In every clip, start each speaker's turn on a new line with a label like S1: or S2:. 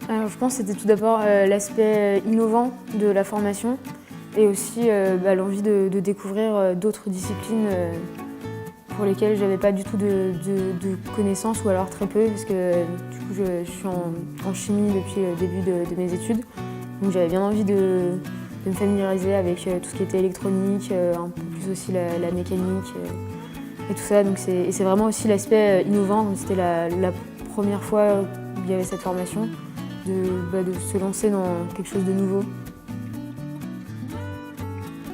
S1: Alors, je pense que c'était tout d'abord l'aspect innovant de la formation et aussi l'envie de découvrir d'autres disciplines pour lesquelles je n'avais pas du tout de connaissances ou alors très peu parce que du coup je suis en chimie depuis le début de mes études. Donc j'avais bien envie de me familiariser avec tout ce qui était électronique, un peu plus aussi la mécanique et tout ça. Donc c'est vraiment aussi l'aspect innovant. C'était la première fois où il y avait cette formation, de se lancer dans quelque chose de nouveau.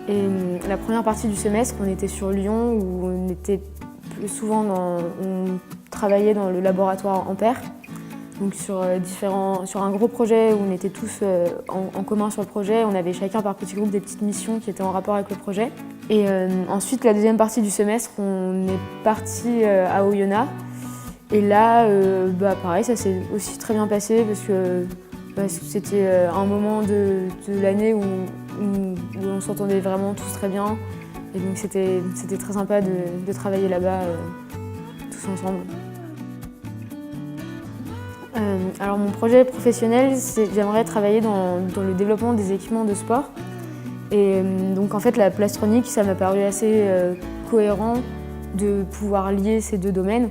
S1: Et la première partie du semestre, on était sur Lyon où on était on travaillait dans le laboratoire Ampère. Donc sur un gros projet où on était tous en commun sur le projet, on avait chacun par petits groupes des petites missions qui étaient en rapport avec le projet. Et ensuite, la deuxième partie du semestre, on est parti à Oyonnax. Et là, pareil, ça s'est aussi très bien passé parce que c'était un moment de l'année où on s'entendait vraiment tous très bien. Et donc c'était très sympa de travailler là-bas tous ensemble. Alors mon projet professionnel, j'aimerais travailler dans le développement des équipements de sport. Et donc en fait la plastronique, ça m'a paru assez cohérent de pouvoir lier ces deux domaines.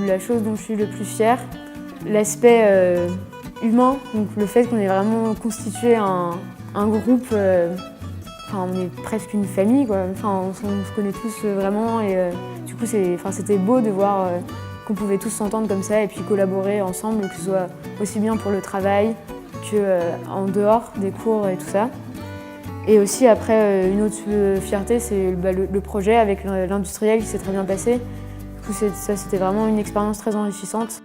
S1: La chose dont je suis le plus fière, l'aspect humain, donc le fait qu'on ait vraiment constitué un groupe, on est presque une famille, quoi. On se connaît tous vraiment et du coup c'était beau de voir qu'on pouvait tous s'entendre comme ça et puis collaborer ensemble, que ce soit aussi bien pour le travail qu'en dehors des cours et tout ça. Et aussi après, une autre fierté, c'est le projet avec l'industriel qui s'est très bien passé. Du coup, ça c'était vraiment une expérience très enrichissante.